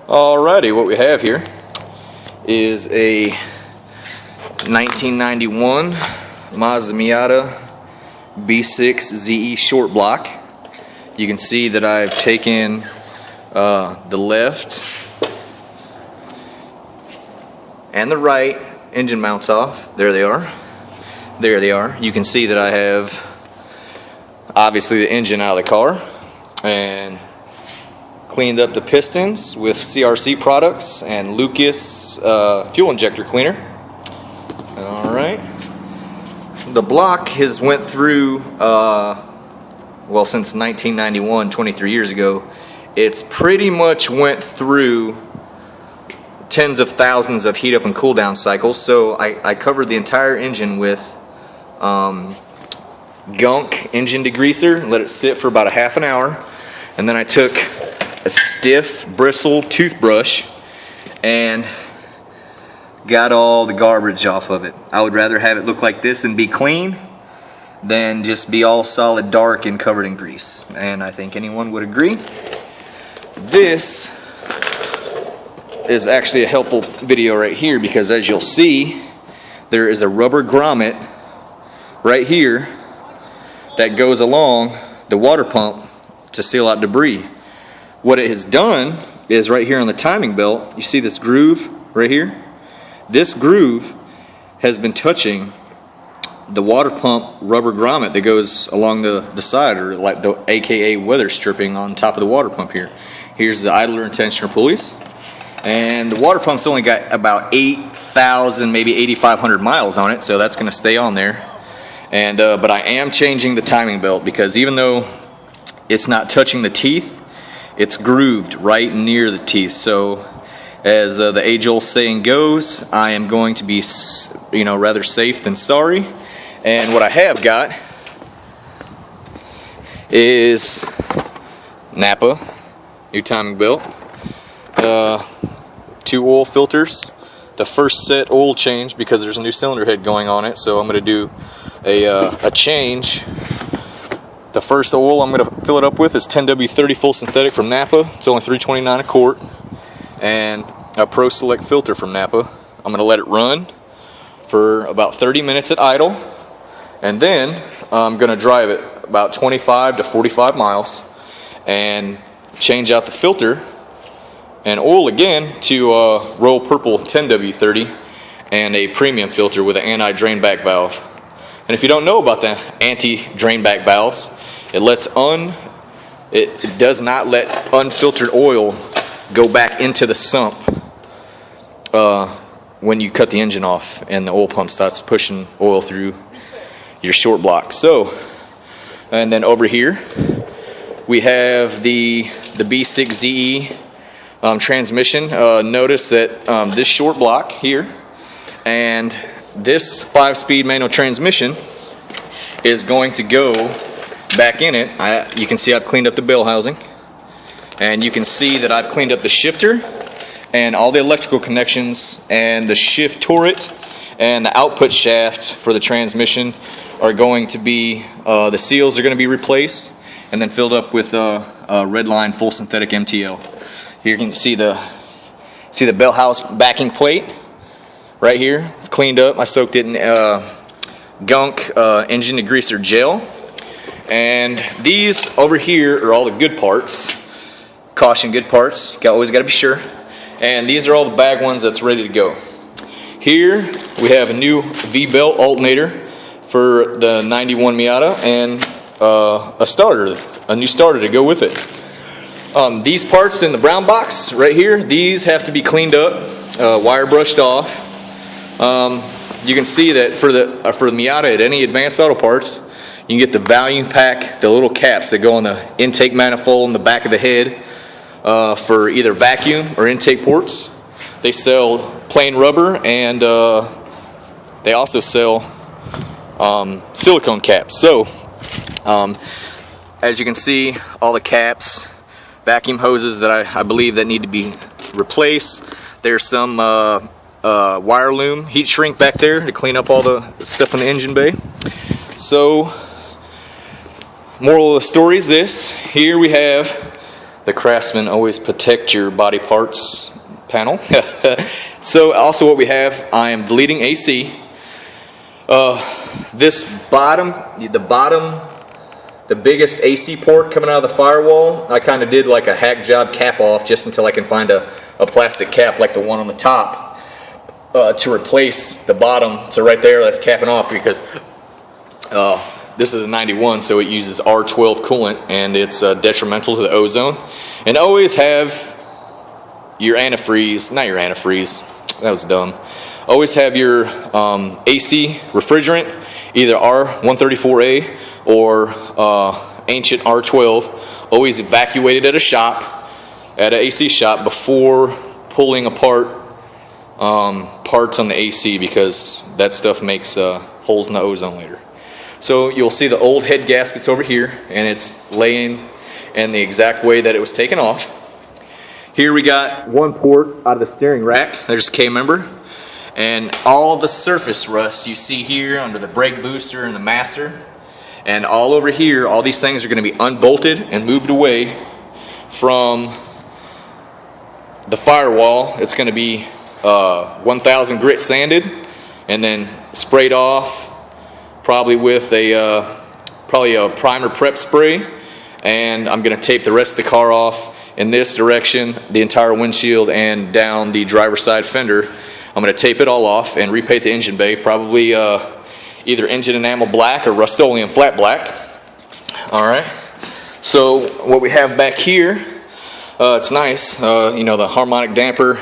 Alrighty, what we have here is a 1991 Mazda Miata B6 ZE short block. You can see that I've taken the left and the right engine mounts off. There they are. There they are. You can see that I have obviously the engine out of the car and cleaned up the pistons with CRC products and Lucas fuel injector cleaner. Alright. The block has went through, well, since 1991, 23 years ago, it's pretty much went through tens of thousands of heat up and cool down cycles. So I covered the entire engine with gunk engine degreaser, let it sit for about a half an hour, and then I took a stiff bristle toothbrush and got all the garbage off of it. I would rather have it look like this and be clean than just be all solid dark and covered in grease, and I think anyone would agree. This is actually a helpful video right here because, as you'll see, there is a rubber grommet right here that goes along the water pump to seal out debris. What it has done is right here on the timing belt, you see this groove right here? This groove has been touching the water pump rubber grommet that goes along the side, or like the AKA weather stripping on top of the water pump here. Here's the idler and tensioner pulleys. And the water pump's only got about 8,000, maybe 8,500 miles on it, so that's going to stay on there. And but I am changing the timing belt because even though it's not touching the teeth, it's grooved right near the teeth. So as the age-old saying goes, I am going to be, rather safe than sorry. And what I have got is Napa new timing belt, 2 oil filters. The first set oil change because there's a new cylinder head going on it, so I'm going to do a change. The first oil I'm going to fill it up with is 10W30 full synthetic from Napa. It's only $3.29 a quart, and a Pro Select filter from Napa. I'm going to let it run for about 30 minutes at idle, and then I'm going to drive it about 25 to 45 miles and change out the filter and oil again to Royal Purple 10W30 and a premium filter with an anti-drain back valve. And if you don't know about the anti-drain back valves, it does not let unfiltered oil go back into the sump when you cut the engine off and the oil pump starts pushing oil through your short block. So, and then over here we have the B6 ZE transmission. Notice that this short block here and this 5-speed manual transmission is going to go back in it. You can see I've cleaned up the bell housing, and you can see that I've cleaned up the shifter and all the electrical connections, and the shift turret and the output shaft for the transmission are going to be, the seals are going to be replaced and then filled up with red line full synthetic MTL. Here you can see the bell house backing plate right here. It's cleaned up. I soaked it in gunk engine degreaser gel. And these over here are all the good parts. Caution, good parts. Always got to be sure. And these are all the bag ones that's ready to go. Here we have a new V-belt alternator for the 91 Miata and a new starter to go with it. These parts in the brown box right here, these have to be cleaned up, wire brushed off. You can see that for the Miata at any Advanced Auto Parts, you can get the volume pack, the little caps that go on the intake manifold in the back of the head for either vacuum or intake ports. They sell plain rubber, and they also sell silicone caps. So as you can see, all the caps, vacuum hoses that I believe that need to be replaced. There's some wire loom heat shrink back there to clean up all the stuff in the engine bay. So moral of the story is this: here we have the Craftsman always protect your body parts panel. So also what we have, I am deleting AC. This bottom, the biggest AC port coming out of the firewall, I kind of did like a hack job cap off just until I can find a plastic cap like the one on the top to replace the bottom. So right there, that's capping off because this is a 91, so it uses R12 coolant, and it's detrimental to the ozone. And always have your antifreeze, not your antifreeze, that was dumb. Always have your AC refrigerant, either R134A or ancient R12, always evacuated at a shop, at an AC shop, before pulling apart parts on the AC, because that stuff makes holes in the ozone later. So you'll see the old head gaskets over here, and it's laying in the exact way that it was taken off. Here we got one port out of the steering rack. There's a K-member. And all the surface rust you see here under the brake booster and the master, and all over here, all these things are going to be unbolted and moved away from the firewall. It's going to be 1000 grit sanded and then sprayed off, probably with a primer prep spray, and I'm going to tape the rest of the car off in this direction, the entire windshield and down the driver's side fender. I'm going to tape it all off and repaint the engine bay, probably either engine enamel black or Rust-Oleum flat black. Alright, so what we have back here, it's nice, you know, the harmonic damper,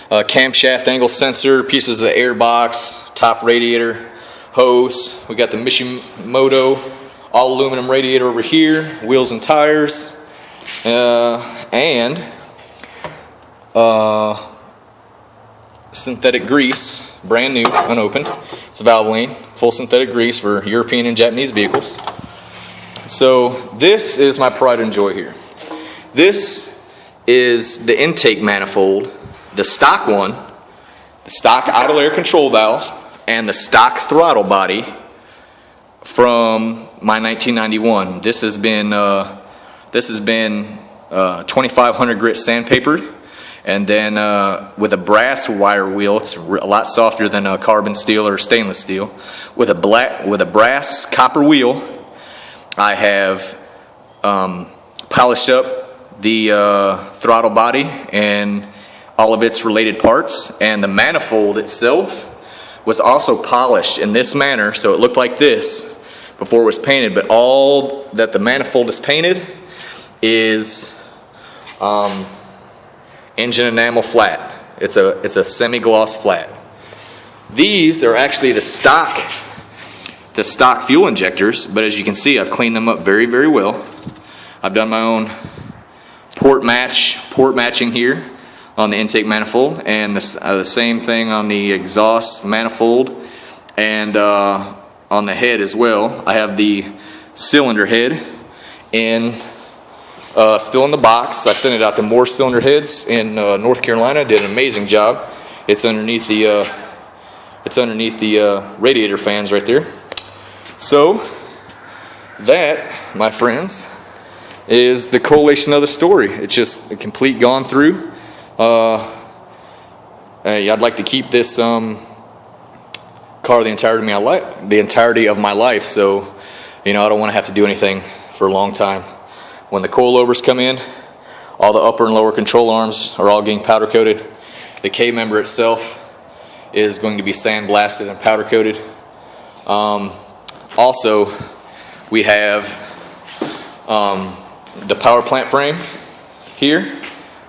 camshaft angle sensor, pieces of the air box, top radiator, hose. We got the Mishimoto all aluminum radiator over here, wheels and tires, and synthetic grease, brand new, unopened. It's Valvoline, full synthetic grease for European and Japanese vehicles. So this is my pride and joy here. This is the intake manifold, the stock one, the stock idle air control valve, and the stock throttle body from my 1991. This has been 2500 grit sandpapered, and then with a brass wire wheel. It's a lot softer than carbon steel or stainless steel. With a brass copper wheel, I have polished up the throttle body and all of its related parts, and the manifold itself was also polished in this manner, so it looked like this before it was painted. But all that the manifold is painted is engine enamel flat. It's a semi-gloss flat. These are actually the stock fuel injectors, but as you can see, I've cleaned them up very, very well. I've done my own port matching here on the intake manifold, and the same thing on the exhaust manifold, and on the head as well. I have the cylinder head still in the box. I sent it out to more cylinder heads in North Carolina. Did an amazing job. It's underneath the radiator fans right there. So that, my friends, is the collation of the story. It's just a complete gone through. I'd like to keep this car the entirety of my life. So, you know, I don't want to have to do anything for a long time. When the coilovers come in, all the upper and lower control arms are all getting powder coated. The K-member itself is going to be sandblasted and powder coated. Also, we have the power plant frame here.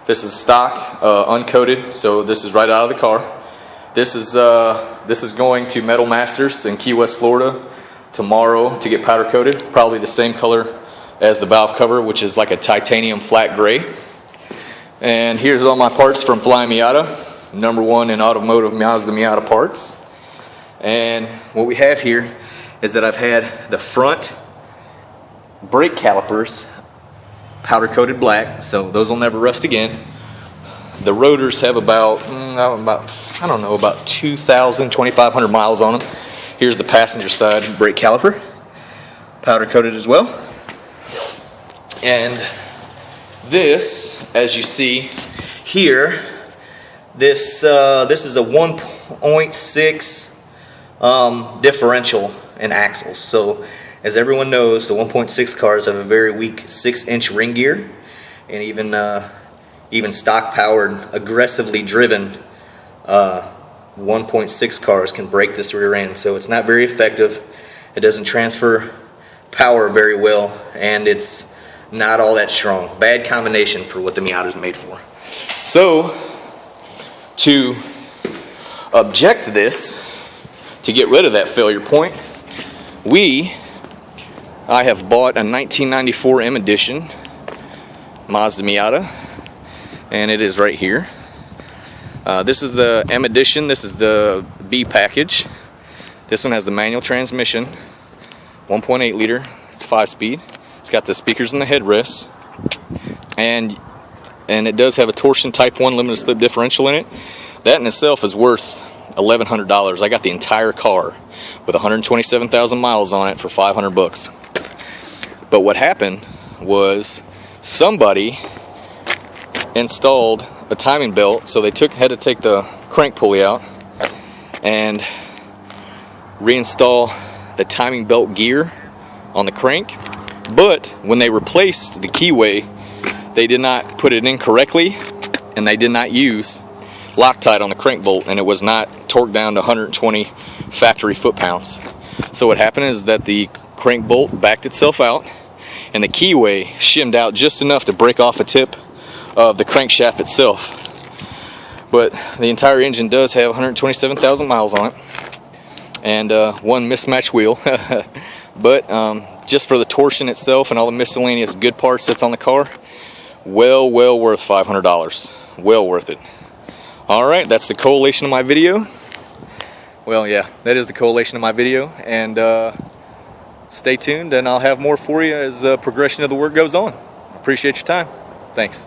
This is stock, uncoated, so this is right out of the car. This is going to Metal Masters in Key West, Florida tomorrow to get powder coated. Probably the same color as the valve cover, which is like a titanium flat gray. And here's all my parts from Flying Miata, #1 in automotive Mazda Miata parts. And what we have here is that I've had the front brake calipers powder coated black, so those will never rust again. The rotors have about 2,000, 2,500 miles on them. Here's the passenger side brake caliper, powder coated as well. And This, as you see here, this is a 1.6 differential in axles. So as everyone knows, the 1.6 cars have a very weak 6-inch ring gear, and even stock powered, aggressively driven 1.6 cars can break this rear end. So it's not very effective. It doesn't transfer power very well, and it's not all that strong. Bad combination for what the Miata is made for. So to object to this, to get rid of that failure point, I have bought a 1994 M Edition Mazda Miata, and it is right here. This is the M Edition. This is the B package. This one has the manual transmission, 1.8 liter. It's 5-speed. It's got the speakers and the headrests, and it does have a torsion Type 1 limited slip differential in it. That in itself is worth $1,100. I got the entire car with 127,000 miles on it for $500. But what happened was somebody installed a timing belt, so they had to take the crank pulley out and reinstall the timing belt gear on the crank. But when they replaced the keyway, they did not put it in correctly, and they did not use Loctite on the crank bolt, and it was not torqued down to 120 factory foot-pounds. So what happened is that the crank bolt backed itself out, and the keyway shimmed out just enough to break off a tip of the crankshaft itself. But the entire engine does have 127,000 miles on it, and one mismatched wheel. But just for the torsion itself and all the miscellaneous good parts that's on the car, well worth $500. Well worth it. Alright, that's the collation of my video. Well, yeah, that is the collation of my video, and stay tuned, and I'll have more for you as the progression of the work goes on. Appreciate your time. Thanks.